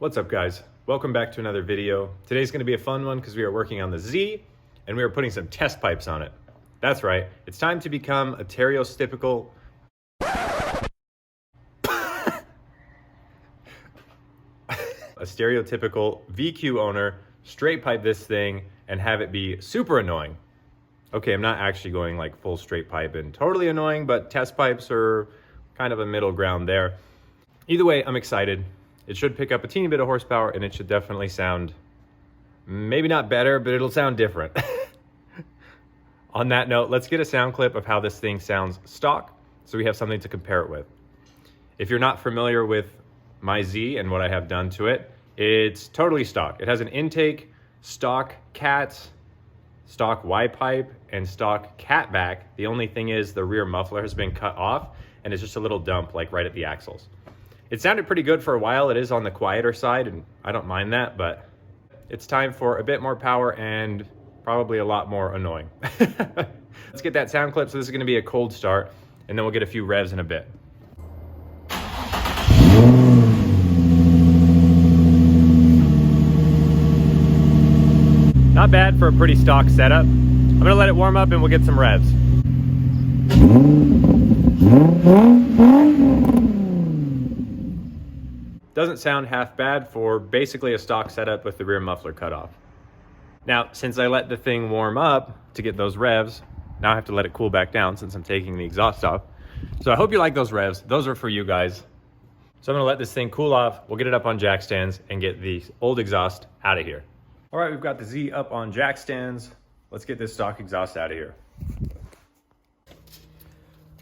What's up, guys? Welcome back to another video. Today's going to be a fun one because we are working on the Z and we are putting some test pipes on it. That's right, it's time to become a stereotypical VQ owner, straight pipe this thing and have it be super annoying. Okay, I'm not actually going like full straight pipe and totally annoying, but test pipes are kind of a middle ground there. Either way, I'm excited. It should pick up a teeny bit of horsepower and it should definitely sound, maybe not better, but it'll sound different. On that note, let's get a sound clip of how this thing sounds stock so we have something to compare it with. If you're not familiar with my Z and what I have done to it, it's totally stock. It has an intake, stock cat, stock Y pipe, and stock cat back. The only thing is the rear muffler has been cut off and it's just a little dump like right at the axles. It sounded pretty good for a while. It is on the quieter side and I don't mind that, but it's time for a bit more power and probably a lot more annoying. Let's get that sound clip. So this is gonna be a cold start and then we'll get a few revs in a bit. Not bad for a pretty stock setup. I'm gonna let it warm up and we'll get some revs. Doesn't sound half bad for basically a stock setup with the rear muffler cut off. Now, since I let the thing warm up to get those revs, now I have to let it cool back down since I'm taking the exhaust off. So I hope you like those revs. Those are for you guys. So I'm gonna let this thing cool off. We'll get it up on jack stands and get the old exhaust out of here. All right, we've got the Z up on jack stands. Let's get this stock exhaust out of here.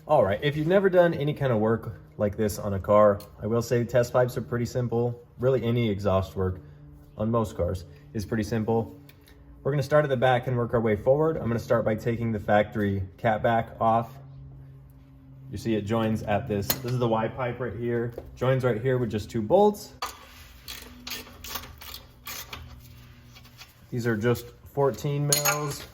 All right, if you've never done any kind of work like this on a car, I will say test pipes are pretty simple. Really any exhaust work on most cars is pretty simple. We're gonna start at the back and work our way forward. I'm gonna start by taking the factory cat back off. You see it joins at this is the Y pipe right here. Joins right here with just 2 bolts. These are just 14 mils.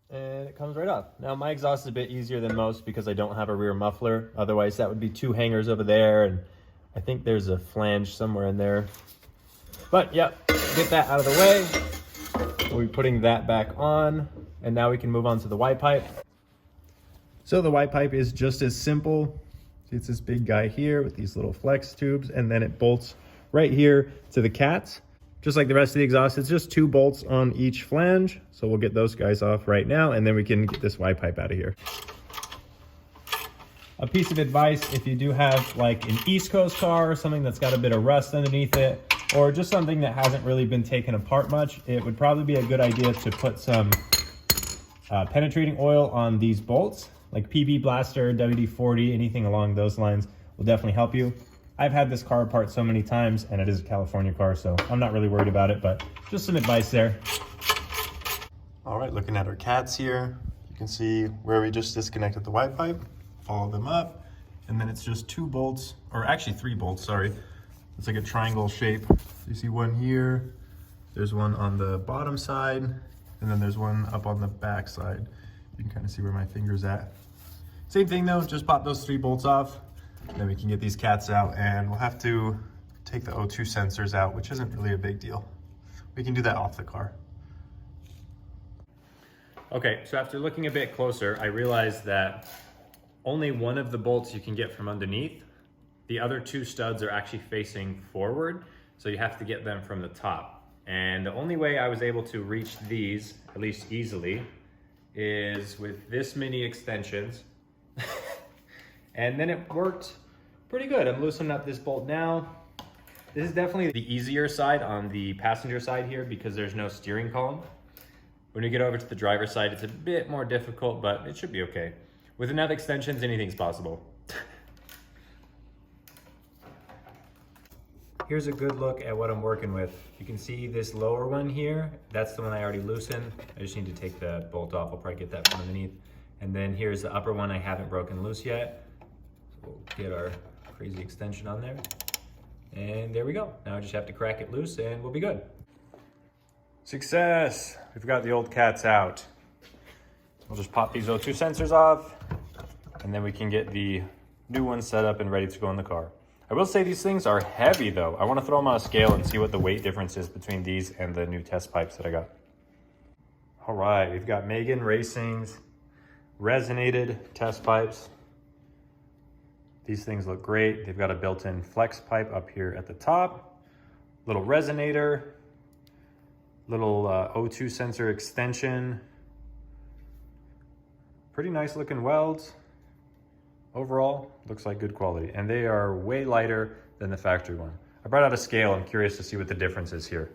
And it comes right off. Now my exhaust is a bit easier than most because I don't have a rear muffler. Otherwise that would be 2 hangers over there and I think there's a flange somewhere in there. But yep, get that out of the way. We'll be putting that back on and now we can move on to the Y pipe. So the Y pipe is just as simple. It's this big guy here with these little flex tubes and then it bolts right here to the cats. Just like the rest of the exhaust, it's just 2 bolts on each flange. So we'll get those guys off right now and then we can get this Y pipe out of here. A piece of advice, if you do have like an East Coast car or something that's got a bit of rust underneath it, or just something that hasn't really been taken apart much, it would probably be a good idea to put some penetrating oil on these bolts. Like PB Blaster, WD-40, anything along those lines will definitely help you. I've had this car apart so many times and it is a California car, so I'm not really worried about it, but just some advice there. All right, looking at our cats here, you can see where we just disconnected the Y pipe, follow them up, and then it's just 2 bolts, or actually 3 bolts, sorry. It's like a triangle shape. So you see one here, there's one on the bottom side, and then there's one up on the back side. You can kind of see where my finger's at. Same thing though, just pop those 3 bolts off. Then we can get these cats out and we'll have to take the O2 sensors out, which isn't really a big deal. We can do that off the car. Okay, so after looking a bit closer, I realized that only one of the bolts you can get from underneath. The other 2 studs are actually facing forward, so you have to get them from the top. And the only way I was able to reach these, at least easily, is with this many extensions. And then it worked pretty good. I'm loosening up this bolt now. This is definitely the easier side on the passenger side here because there's no steering column. When you get over to the driver's side, it's a bit more difficult, but it should be okay. With enough extensions, anything's possible. Here's a good look at what I'm working with. You can see this lower one here. That's the one I already loosened. I just need to take the bolt off. I'll probably get that from underneath. And then here's the upper one I haven't broken loose yet. So we'll get our crazy extension on there. And there we go. Now I just have to crack it loose and we'll be good. Success! We've got the old cats out. We'll just pop these O2 sensors off, and then we can get the new one set up and ready to go in the car. I will say these things are heavy though. I want to throw them on a scale and see what the weight difference is between these and the new test pipes that I got. All right, we've got Megan Racing's resonated test pipes. These things look great. They've got a built-in flex pipe up here at the top, little resonator, little O2 sensor extension. Pretty nice looking welds. Overall, looks like good quality. And they are way lighter than the factory one. I brought out a scale. I'm curious to see what the difference is here.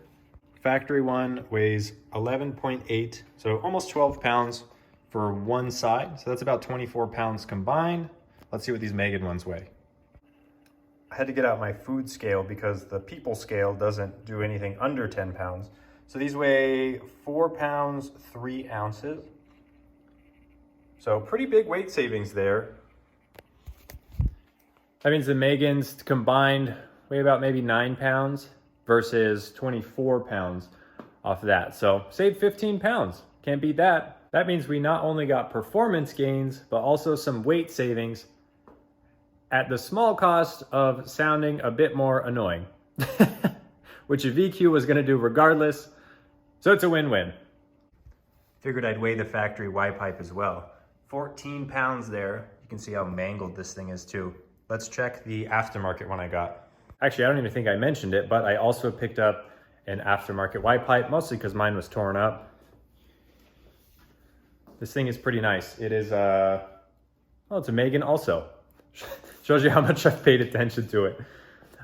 Factory one weighs 11.8, so almost 12 pounds for one side. So that's about 24 pounds combined. Let's see what these Megan ones weigh. I had to get out my food scale because the people scale doesn't do anything under 10 pounds. So these weigh 4 pounds, 3 ounces. So pretty big weight savings there. That means the Megans combined weigh about maybe 9 pounds versus 24 pounds off of that. So save 15 pounds, can't beat that. That means we not only got performance gains, but also some weight savings at the small cost of sounding a bit more annoying, which a VQ was gonna do regardless. So it's a win-win. Figured I'd weigh the factory Y pipe as well. 14 pounds there. You can see how mangled this thing is too. Let's check the aftermarket one I got. Actually, I don't even think I mentioned it, but I also picked up an aftermarket Y pipe, mostly because mine was torn up. This thing is pretty nice. It is, well, it's a Megan also. Shows you how much I've paid attention to it.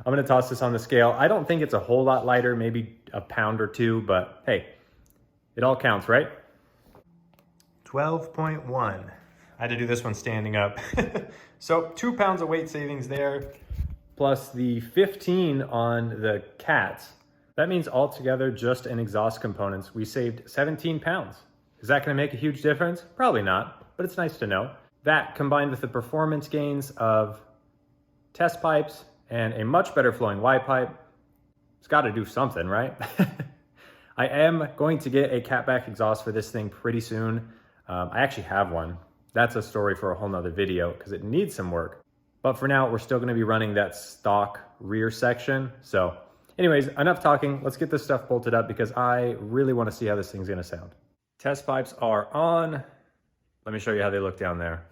I'm gonna toss this on the scale. I don't think it's a whole lot lighter, maybe a pound or two, but hey, it all counts, right? 12.1. I had to do this one standing up. So 2 pounds of weight savings there, plus the 15 on the cats. That means altogether, just in exhaust components, we saved 17 pounds. Is that gonna make a huge difference? Probably not, but it's nice to know. That combined with the performance gains of test pipes and a much better flowing Y pipe, it's gotta do something, right? I am going to get a catback exhaust for this thing pretty soon. I actually have one. That's a story for a whole nother video because it needs some work. But for now, we're still gonna be running that stock rear section. So anyways, enough talking. Let's get this stuff bolted up because I really wanna see how this thing's gonna sound. Test pipes are on. Let me show you how they look down there.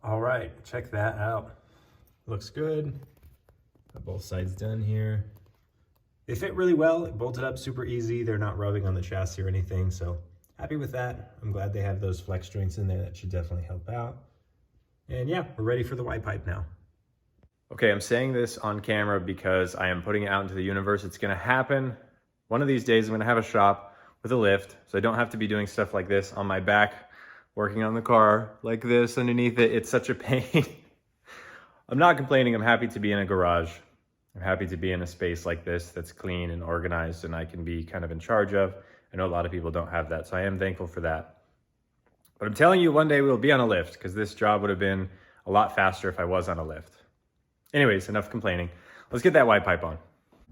All right, check that out. Looks good. Got both sides done here. They fit really well, it bolted up super easy. They're not rubbing on the chassis or anything, so happy with that. I'm glad they have those flex joints in there. That should definitely help out. And yeah, we're ready for the Y pipe now. Okay, I'm saying this on camera because I am putting it out into the universe. It's gonna happen. One of these days, I'm gonna have a shop with a lift, so I don't have to be doing stuff like this on my back, working on the car like this underneath it. It's such a pain. I'm not complaining. I'm happy to be in a garage. I'm happy to be in a space like this that's clean and organized and I can be kind of in charge of. I know a lot of people don't have that, so I am thankful for that. But I'm telling you, one day we'll be on a lift because this job would have been a lot faster if I was on a lift. Anyways, enough complaining. Let's get that Y pipe on.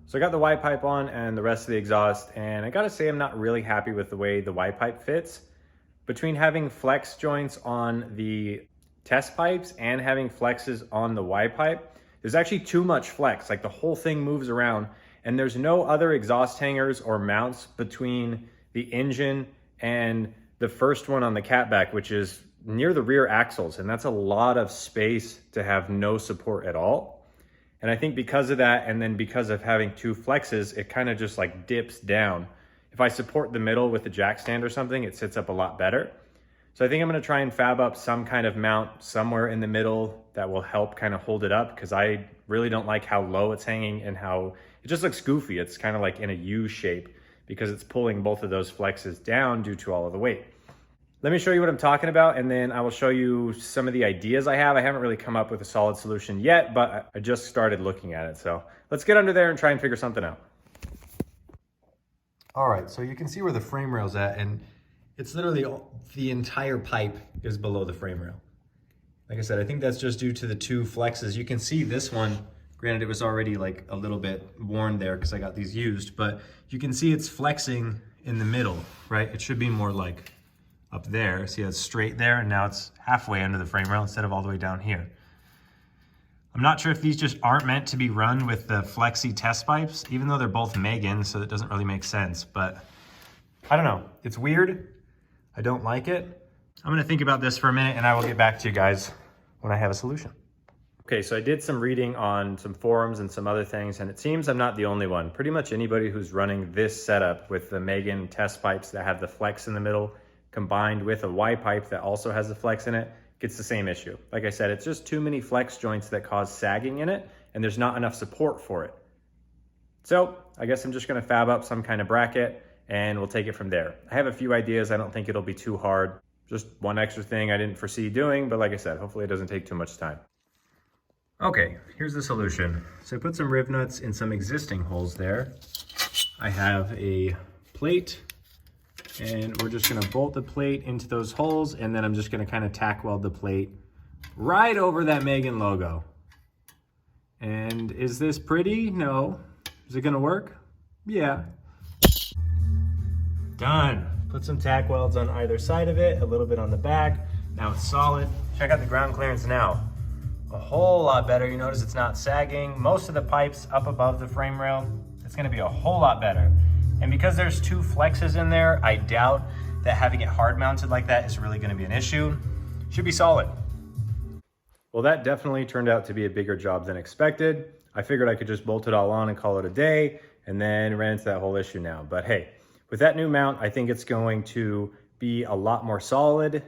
So I got the Y pipe on and the rest of the exhaust, and I gotta say I'm not really happy with the way the Y pipe fits. Between having flex joints on the test pipes and having flexes on the Y pipe, there's actually too much flex. Like the whole thing moves around and there's no other exhaust hangers or mounts between the engine and the first one on the catback, which is near the rear axles. And that's a lot of space to have no support at all. And I think because of that, and then because of having two flexes, it kind of just like dips down. If I support the middle with a jack stand or something, it sits up a lot better. So I think I'm gonna try and fab up some kind of mount somewhere in the middle that will help kind of hold it up, because I really don't like how low it's hanging and how it just looks goofy. It's kind of like in a U shape because it's pulling both of those flexes down due to all of the weight. Let me show you what I'm talking about, and then I will show you some of the ideas I have. I haven't really come up with a solid solution yet, but I just started looking at it. So let's get under there and try and figure something out. All right, so you can see where the frame rail's at, and it's literally the entire pipe is below the frame rail. Like I said, I think that's just due to the two flexes. You can see this one, granted it was already like a little bit worn there because I got these used, but you can see it's flexing in the middle, right? It should be more like up there. See, it's straight there, and now it's halfway under the frame rail instead of all the way down here. I'm not sure if these just aren't meant to be run with the flexi test pipes, even though they're both Megan, so that doesn't really make sense, but I don't know. It's weird. I don't like it. I'm gonna think about this for a minute and I will get back to you guys when I have a solution. Okay, so I did some reading on some forums and some other things, and it seems I'm not the only one. Pretty much anybody who's running this setup with the Megan test pipes that have the flex in the middle, combined with a Y pipe that also has the flex in it, gets the same issue. Like I said, it's just too many flex joints that cause sagging in it, and there's not enough support for it. So I guess I'm just gonna fab up some kind of bracket and we'll take it from there. I have a few ideas. I don't think it'll be too hard. Just one extra thing I didn't foresee doing, but like I said, hopefully it doesn't take too much time. Okay, here's the solution. So I put some rib nuts in some existing holes there. I have a plate, and we're just gonna bolt the plate into those holes, and then I'm just gonna kind of tack weld the plate right over that Megan logo. And is this pretty? No. Is it gonna work? Yeah. Done. Put some tack welds on either side of it, a little bit on the back. Now it's solid. Check out the ground clearance now. A whole lot better. You notice it's not sagging. Most of the pipes up above the frame rail, it's gonna be a whole lot better. And because there's two flexes in there, I doubt that having it hard mounted like that is really gonna be an issue. Should be solid. Well, that definitely turned out to be a bigger job than expected. I figured I could just bolt it all on and call it a day, and then ran into that whole issue now. But hey, with that new mount, I think it's going to be a lot more solid,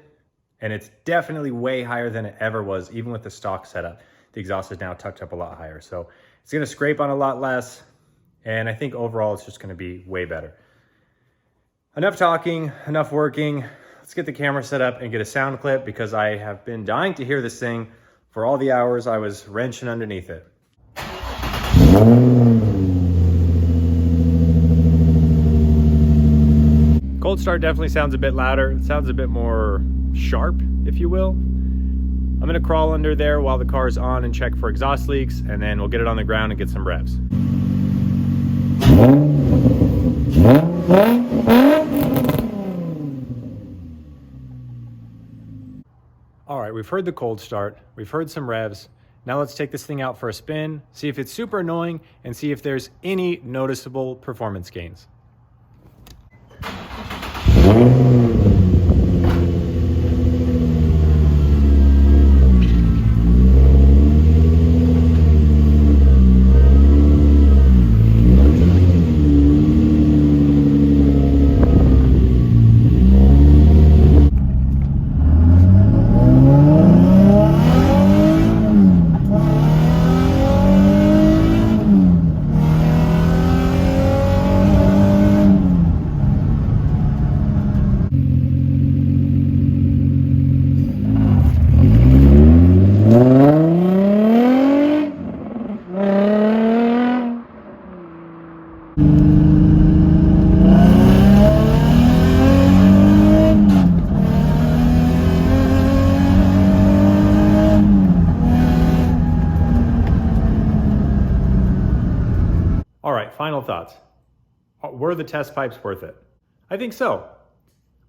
and it's definitely way higher than it ever was, even with the stock setup. The exhaust is now tucked up a lot higher. So it's gonna scrape on a lot less, and I think overall it's just gonna be way better. Enough talking, enough working. Let's get the camera set up and get a sound clip, because I have been dying to hear this thing for all the hours I was wrenching underneath it. Cold start definitely sounds a bit louder. It sounds a bit more sharp, if you will. I'm gonna crawl under there while the car is on and check for exhaust leaks, and then we'll get it on the ground and get some revs. All right, we've heard the cold start, we've heard some revs. Now let's take this thing out for a spin, see if it's super annoying, and see if there's any noticeable performance gains. All right, final thoughts. Were the test pipes worth it? I think so.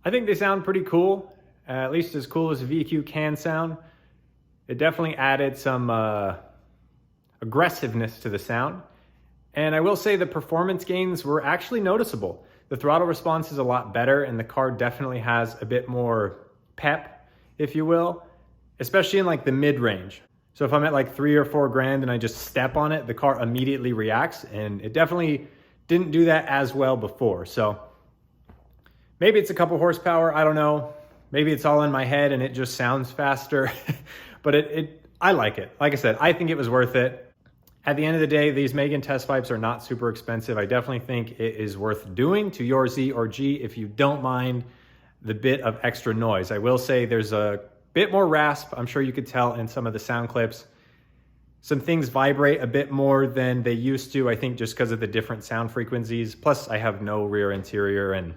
I think they sound pretty cool, at least as cool as a VQ can sound. It definitely added some aggressiveness to the sound. And I will say the performance gains were actually noticeable. The throttle response is a lot better, and the car definitely has a bit more pep, if you will, especially in like the mid-range. So if I'm at like 3 or 4 grand and I just step on it, the car immediately reacts, and it definitely didn't do that as well before. So maybe it's a couple horsepower, I don't know. Maybe it's all in my head and it just sounds faster, but I like it. Like I said, I think it was worth it. At the end of the day, these Megan test pipes are not super expensive. I definitely think it is worth doing to your Z or G if you don't mind the bit of extra noise. I will say there's a bit more rasp. I'm sure you could tell in some of the sound clips. Some things vibrate a bit more than they used to, I think just because of the different sound frequencies. Plus I have no rear interior and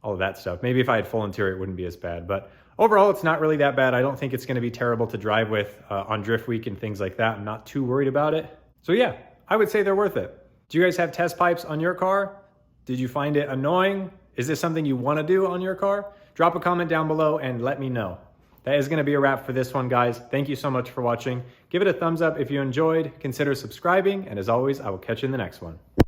all of that stuff. Maybe if I had full interior, it wouldn't be as bad, but overall it's not really that bad. I don't think it's gonna be terrible to drive with on drift week and things like that. I'm not too worried about it. So yeah, I would say they're worth it. Do you guys have test pipes on your car? Did you find it annoying? Is this something you wanna do on your car? drop a comment down below and let me know. That is going to be a wrap for this one, guys. Thank you so much for watching. Give it a thumbs up if you enjoyed. Consider subscribing. And as always, I will catch you in the next one.